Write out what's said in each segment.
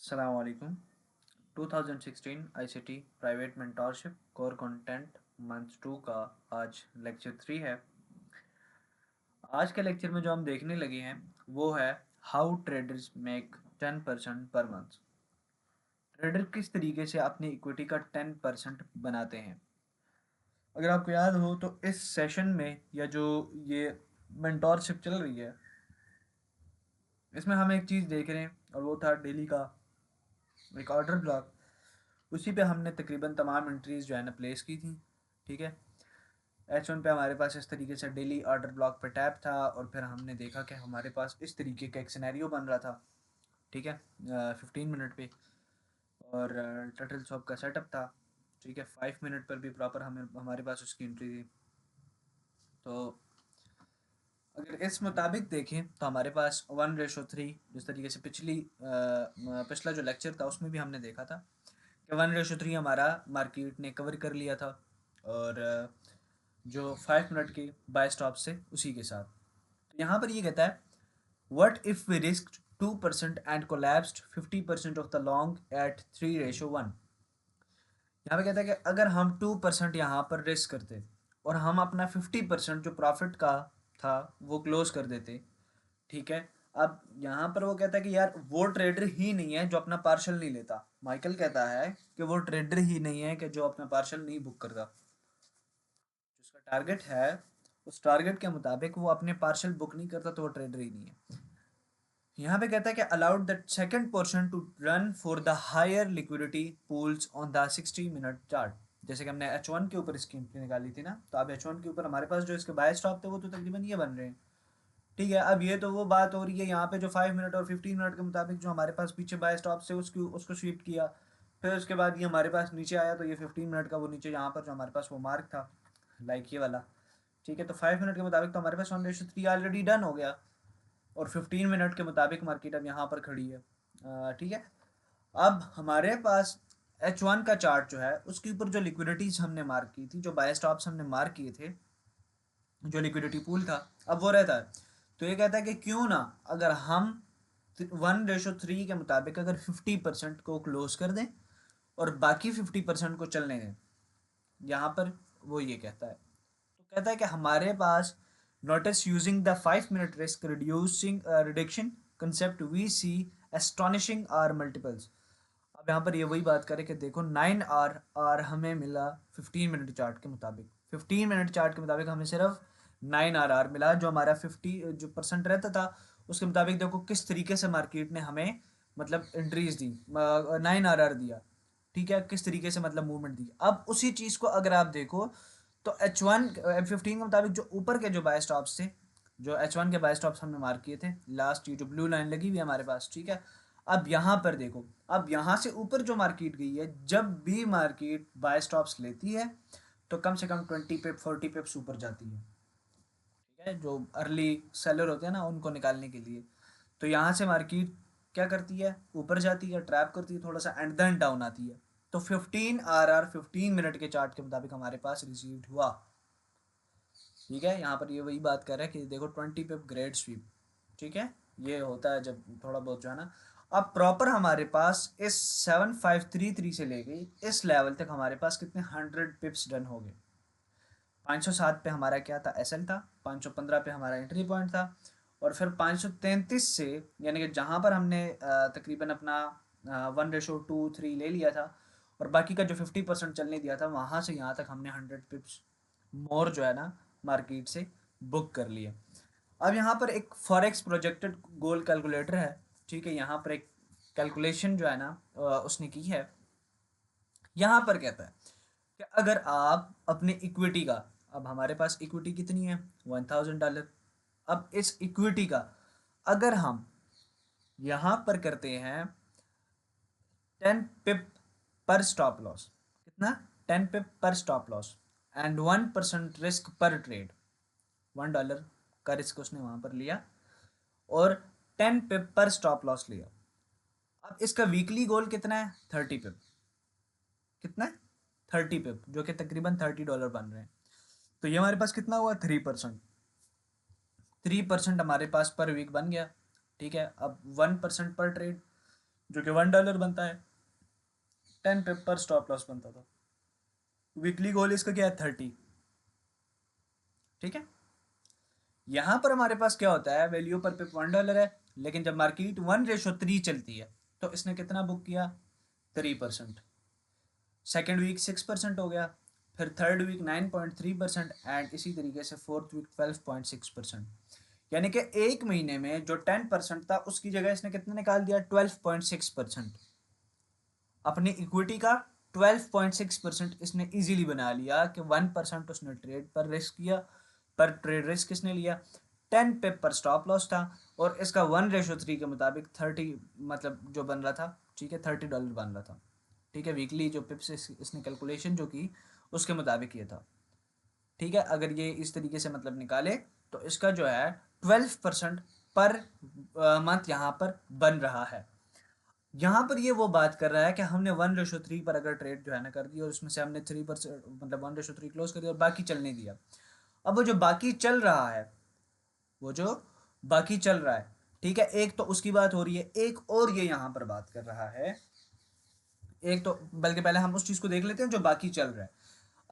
अस्सलाम वालेकुम। 2016 ICT private mentorship core content month 2 का आज लेक्चर 3 है। आज के लेक्चर में जो हम देखने लगे हैं वो है how traders make 10% per month. Trader किस तरीके से अपनी इक्विटी का 10% बनाते हैं। अगर आपको याद हो तो इस सेशन में या जो ये मेंटोरशिप चल रही है इसमें हम एक चीज़ देख रहे हैं और वो था डेली का एक ऑर्डर ब्लॉक। उसी पे हमने तकरीबन तमाम एंट्रीज जो है ना प्लेस की थी। ठीक है, H1 पे हमारे पास इस तरीके से डेली ऑर्डर ब्लॉक पे टैप था और फिर हमने देखा कि हमारे पास इस तरीके का एक सिनेरियो बन रहा था। ठीक है, 15 मिनट पे और टर्टल शॉप का सेटअप था। ठीक है, 5 मिनट पर भी प्रॉपर हमें हमारे पास उसकी एंट्री थी। तो अगर इस मुताबिक देखें तो हमारे पास 1:3 जिस तरीके से पिछला जो लेक्चर था उसमें भी हमने देखा था कि 1:3 हमारा मार्केट ने कवर कर लिया था। और जो 5 मिनट की बाय स्टॉप से उसी के साथ तो यहाँ पर ये कहता है what if we risk 2% and collapsed 50% of the long at 3:1। यहाँ पे कहता है कि अगर हम 2% यहाँ पर रिस्क करते और हम अपना 50% जो प्रॉफिट का था वो क्लोज कर देते। ठीक है, अब यहाँ पर वो कहता है कि यार वो ट्रेडर ही नहीं है जो अपना पार्शल नहीं लेता। माइकल कहता है कि वो ट्रेडर ही नहीं है कि जो अपना पार्शल नहीं बुक करता। जिसका टारगेट है उस टारगेट के मुताबिक वो अपने पार्शल बुक नहीं करता तो वो ट्रेडर ही नहीं है। यहाँ पे कहता है कि allowed that second portion to run for the higher liquidity pools on the 60 minute chart. जैसे कि हमने H1 के ऊपर इसकी एंट्री निकाली थी ना, तो अब H1 के ऊपर हमारे पास जो इसके बाय स्टॉप थे वो तो तकरीबन ये बन रहे हैं। ठीक है, अब ये तो वो बात हो रही है यहाँ पे जो 5 मिनट और 15 मिनट के मुताबिक जो हमारे पास पीछे बाय स्टॉप से उसको उसको स्वीप किया। फिर उसके बाद ये हमारे पास नीचे आया तो ये 15 मिनट का वो नीचे यहाँ पर जो हमारे पास वो मार्क था लाइक ये वाला। ठीक है, तो 5 मिनट के मुताबिक तो हमारे पास 1:3 ऑलरेडी डन हो गया और 15 मिनट के मुताबिक मार्केट अब यहाँ पर खड़ी है। ठीक है, अब हमारे पास H1 का चार्ट जो है उसके ऊपर जो लिक्विडिटीज हमने मार्क की थी, जो बाय स्टॉप्स हमने मार्क किए थे, जो लिक्विडिटी पूल था अब वो रहता है। तो ये कहता है कि क्यों ना अगर हम 1:3 के मुताबिक अगर 50% को क्लोज कर दें और बाकी 50% को चलने दें। यहाँ पर वो ये कहता है, तो कहता है कि हमारे पास notice using the 5 minute risk reducing reduction concept we see astonishing are multiples. अब यहाँ पर ये वही बात करें कि देखो 9 आर हमें मिला 15 मिनट चार्ट के मुताबिक। 15 मिनट चार्ट के मुताबिक हमें सिर्फ 9 आर मिला, जो हमारा 50% रहता था उसके मुताबिक देखो किस तरीके से मार्केट ने हमें मतलब एंट्रीज दी, 9 आर दिया। ठीक है, किस तरीके से मतलब मूवमेंट दी। अब उसी चीज़ को अगर आप देखो तो H1 M15 के मुताबिक जो ऊपर के जो बाय स्टॉप्स थे, जो H1 के बाय स्टॉप्स हमने मार्क किए थे लास्ट, ये जो ब्लू लाइन लगी हुई है हमारे पास। ठीक है, अब यहाँ पर देखो, अब यहाँ से ऊपर जो मार्केट गई है, जब भी मार्केट बाय स्टॉप्स लेती है तो कम से कम 20 पिप 40 पिप्स ऊपर जाती है। ठीक है, जो अर्ली सेलर होते हैं ना उनको निकालने के लिए। तो यहाँ से मार्केट क्या करती है, ऊपर जाती है, ट्रैप करती है थोड़ा सा एंड देन डाउन आती है। तो 15 आर 15 मिनट के चार्ट के मुताबिक हमारे पास रिसीव्ड हुआ। ठीक है, यहाँ पर ये वही बात कर रहा है कि देखो 20 पिप ग्रेड स्वीप। ठीक है, ये होता है जब थोड़ा बहुत जो है ना। अब प्रॉपर हमारे पास इस 7533 से ले गई इस लेवल तक हमारे पास कितने 100 पिप्स डन हो गए। 507 पे हमारा क्या था, एसएल था। 515 पे हमारा एंट्री पॉइंट था। और फिर 533 से यानी कि जहाँ पर हमने तकरीबन अपना 1:2 3 ले लिया था और बाकी का जो 50% चलने दिया था, वहाँ से यहाँ तक हमने 100 पिप्स मोर जो है ना मार्केट से बुक कर लिए। अब यहाँ पर एक फॉरेक्स प्रोजेक्टेड गोल कैलकुलेटर है। ठीक है, यहाँ पर एक कैलकुलेशन जो है ना उसने की है। यहाँ पर कहता है कि अगर आप अपने इक्विटी का, अब हमारे पास इक्विटी कितनी है, $1000। अब इस इक्विटी का अगर हम यहाँ पर करते हैं 10 पिप पर स्टॉप लॉस, कितना, 10 पिप पर स्टॉप लॉस एंड 1% रिस्क पर ट्रेड। $1 का रिस्क उसने वहां पर लिया और 10 पिप पर स्टॉप लॉस लिया। अब इसका वीकली गोल कितना है, 30 पिप। कितना है, 30 पिप, जो कि तकरीबन $30 बन रहे हैं। तो ये हमारे पास कितना हुआ, 3%। 3% हमारे पास पर वीक बन गया। ठीक है, अब 1% पर ट्रेड, जो कि $1 बनता है, 10 पिप पर स्टॉप लॉस बनता था। वीकली गोल इसका क्या है, 30। ठीक है, यहां पर हमारे पास क्या होता है, वैल्यू पर पिप $1 है, लेकिन जब मार्केट 1:3 चलती है तो इसने कितना बुक किया, 3%। सेकेंड वीक 6% हो गया, फिर थर्ड वीक 9.3% एंड इसी तरीके से फोर्थ वीक 12.6%। यानी कि एक महीने में जो 10% था उसकी जगह इसने कितना निकाल दिया, 12.6%। अपनी इक्विटी का 12.6% इसने इजीली बना लिया कि 1% उसने ट्रेड पर रिस्क किया। पर ट्रेड रिस्क किसने लिया, 10 पिप पर स्टॉप लॉस था, और इसका 1:3 के मुताबिक 30 मतलब जो बन रहा था, ठीक है, $30 बन रहा था। ठीक है, वीकली जो पिप्स इसने कैलकुलेशन जो की उसके मुताबिक ये था। ठीक है, अगर ये इस तरीके से मतलब निकाले तो इसका जो है 12% पर मंथ यहाँ पर बन रहा है। यहाँ पर ये वो बात कर रहा है कि हमने 1:3 पर अगर ट्रेड जो है ना कर दी और उसमें से हमने 3% मतलब 1:3 क्लोज कर दिया और बाकी चलने दिया। अब वो जो बाकी चल रहा है, वो जो बाकी चल रहा है, ठीक है, एक तो उसकी बात हो रही है, एक और ये यहाँ पर बात कर रहा है, एक तो बल्कि पहले हम उस चीज को देख लेते हैं जो बाकी चल रहा है।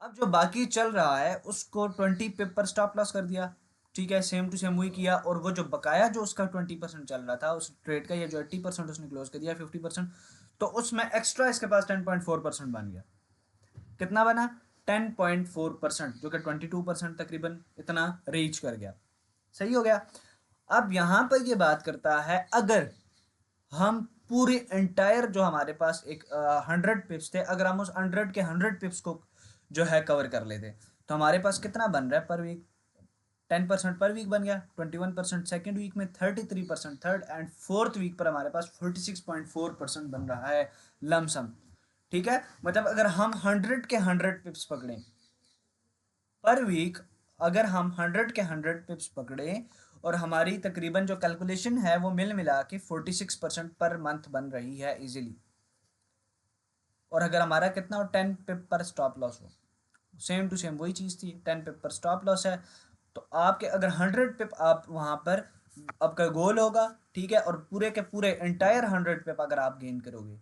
अब जो बाकी चल रहा है उसको 20 पिप पर स्टॉप लॉस कर दिया। ठीक है, सेम टू सेम वही किया, और वो जो बकाया जो उसका 20% चल रहा था उस ट्रेड का, या जो 80% उसने क्लोज कर दिया, 50%, तो उसमें एक्स्ट्रा इसके पास 10.4% बन गया। कितना बना, 10.4%, जो कि 22% तकरीबन इतना रीच कर गया। सही हो गया। अब यहां पर ये बात करता है, अगर हम पूरे एंटायर जो हमारे पास एक 100 पिप्स थे, अगर हम उस 100 के 100 पिप्स को जो है कवर कर लेते, तो हमारे पास कितना बन रहा है पर वीक, 10% पर वीक बन गया, 21% सेकेंड वीक में, 33% थर्ड एंड फोर्थ वीक पर हमारे पास 46.4% बन रहा है लमसम। ठीक है, मतलब अगर हम 100 के 100 पिप्स पकड़े पर वीक, अगर हम 100 के 100 पिप्स पकड़े और हमारी तकरीबन जो कैलकुलेशन है वो मिल मिला के 46% पर मंथ बन रही है इजीली, और अगर हमारा कितना हो, 10 पिप पर स्टॉप लॉस हो, सेम टू सेम वही चीज़ थी, 10 पिप पर स्टॉप लॉस है, तो आपके अगर 100 पिप आप वहाँ पर आपका गोल होगा, ठीक है, और पूरे के पूरे एंटायर 100 पिप अगर आप गेन करोगे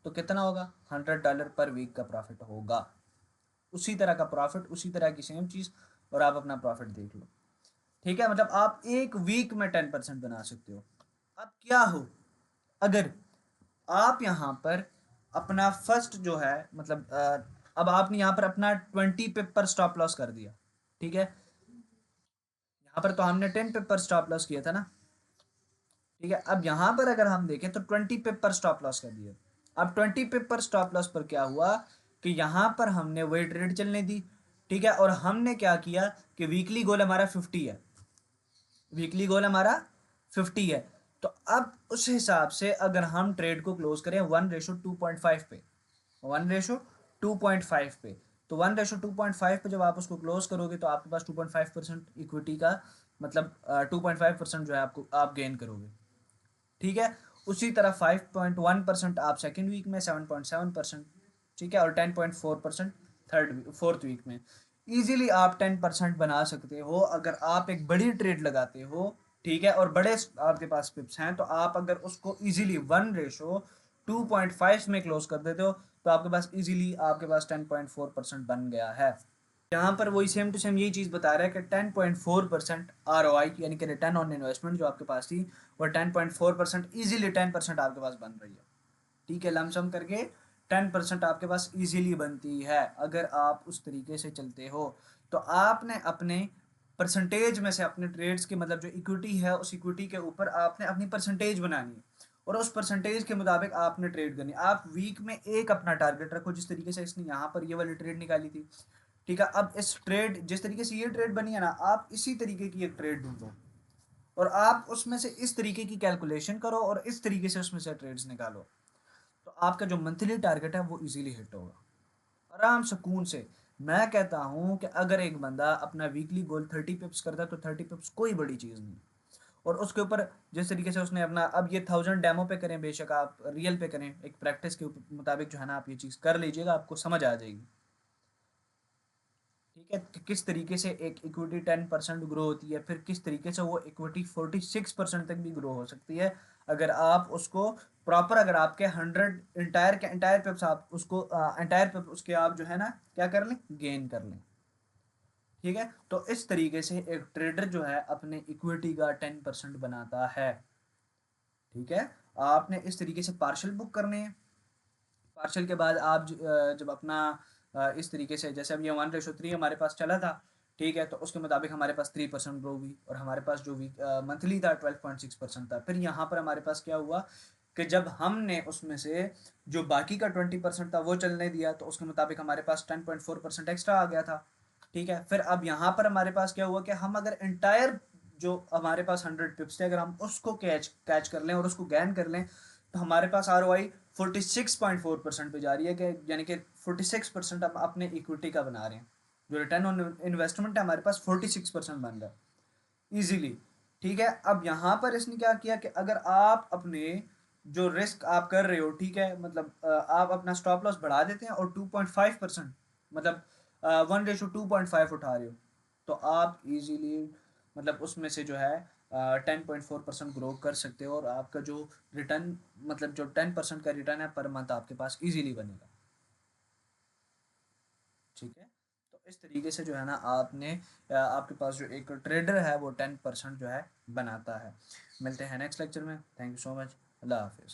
तो कितना होगा, $100 पर वीक का प्रॉफिट होगा। उसी तरह का प्रॉफिट, उसी तरह की सेम चीज़, और आप अपना प्रॉफिट देख लो। ठीक है, मतलब आप एक वीक में 10% बना सकते हो। अब क्या हो, अगर आप यहाँ पर अपना फर्स्ट जो है मतलब अब आपने यहाँ पर अपना 20 पिप पर स्टॉप लॉस कर दिया। ठीक है, यहाँ पर तो हमने 10 पिप पर स्टॉप लॉस किया था ना। ठीक है, अब यहाँ पर अगर हम देखें तो 20 पिप पर स्टॉप लॉस कर दिया। अब 20 पिप पर स्टॉप लॉस पर क्या हुआ कि यहाँ पर हमने वही ट्रेड चलने दी। ठीक है, और हमने क्या किया कि वीकली गोल हमारा 50 है, वीकली गोल हमारा 50 है, तो अब उस हिसाब से अगर हम ट्रेड को क्लोज करें 1:2.5 पे, 1:2.5 पे, तो 1:2.5 पे जब आप उसको क्लोज करोगे तो आपके पास 2.5% इक्विटी का मतलब 2.5% जो है आपको आप गेन करोगे। ठीक है, उसी तरह 5.1% आप सेकेंड वीक में, 7.7%, ठीक है, और 10.4% थर्ड फोर्थ वीक में। इजीली आप 10% बना सकते हो अगर आप एक बड़ी ट्रेड लगाते हो। ठीक है, और बड़े आपके पास पिप्स हैं तो आप अगर उसको इजीली 1:2.5 में क्लोज कर देते हो तो आपके पास इजीली आपके पास 10.4% बन गया है। यहाँ पर वही सेम टू सेम यही चीज़ बता रहा है कि 10.4% ROI यानी कि रिटर्न ऑन इन्वेस्टमेंट जो आपके पास थी वो 10.4% ईजिली 10% आपके पास बन रही है। ठीक है, लमसम करके 10% आपके पास इजीली बनती है अगर आप उस तरीके से चलते हो। तो आपने अपने परसेंटेज में से अपने ट्रेड्स के मतलब जो इक्विटी है उस इक्विटी के ऊपर आपने अपनी परसेंटेज बनानी है, और उस परसेंटेज के मुताबिक आपने ट्रेड करनी है। आप वीक में एक अपना टारगेट रखो, जिस तरीके से इसने यहाँ पर ये वाली ट्रेड निकाली थी। ठीक है, अब इस ट्रेड जिस तरीके से ये ट्रेड बनी है ना, आप इसी तरीके की एक ट्रेड ढूंढो और आप उसमें से इस तरीके की कैलकुलेशन करो और इस तरीके से उसमें से ट्रेड्स निकालो, तो आपका जो मंथली टारगेट है वो इजीली हिट होगा आराम सुकून से। मैं कहता हूँ कि अगर एक बंदा अपना वीकली गोल 30 पिप्स करता है तो 30 पिप्स कोई बड़ी चीज़ नहीं, और उसके ऊपर जिस तरीके से उसने अपना, अब ये 1000 डेमो पे करें, बेशक आप रियल पे करें, एक प्रैक्टिस के मुताबिक जो है ना आप ये चीज़ कर लीजिएगा, आपको समझ आ जाएगी। ठीक है, कि किस तरीके से एक इक्विटी 10% ग्रो होती है, फिर किस तरीके से वो इक्विटी 46% तक भी ग्रो हो सकती है अगर आप उसको प्रॉपर अगर आपके 100 इंटायर के इंटायर पिप्स आप उसको इंटायर पिप उसके आप जो है ना क्या कर लें, गेन कर लें। ठीक है, तो इस तरीके से एक ट्रेडर जो है अपने इक्विटी का 10% बनाता है। ठीक है, आपने इस तरीके से पार्शल बुक करने हैं। पार्शल के बाद आप जब अपना इस तरीके से, जैसे अब ये 1:3 हमारे पास चला था, ठीक है, तो उसके मुताबिक हमारे पास 3% ग्रो हुई और हमारे पास जो वीक मंथली था 12.6% था। फिर यहाँ पर हमारे पास क्या हुआ कि जब हमने उसमें से जो बाकी का 20% था वो चलने दिया, तो उसके मुताबिक हमारे पास 10.4% एक्स्ट्रा आ गया था। ठीक है, फिर अब यहाँ पर हमारे पास क्या हुआ कि हम अगर इंटायर जो हमारे पास 100 पिप्स थे, अगर हम उसको कैच कैच कर लें और उसको गैन कर लें, तो हमारे पास ROI 46.4% पे जा रही है, कि यानी कि 46% हम अपने इक्विटी का बना रहे हैं। जो रिटर्न ऑन इन्वेस्टमेंट है हमारे पास 46% बन रहा है इजीली। ठीक है, अब यहाँ पर इसने क्या किया कि अगर आप अपने जो रिस्क आप कर रहे हो, ठीक है, मतलब आप अपना स्टॉप लॉस बढ़ा देते हैं और 2.5%, मतलब 1:2.5 उठा रहे हो, तो आप इजीली मतलब उसमें से जो है 10.4% ग्रो कर सकते हो और आपका जो रिटर्न, मतलब जो 10% का रिटर्न है पर मंथ आपके पास इजीली बनेगा। ठीक है, तो इस तरीके से जो है ना आपने आपके पास जो एक ट्रेडर है वो 10% जो है बनाता है। मिलते हैं नेक्स्ट लेक्चर में। Thank you so much. अल्लाह हाफिज़।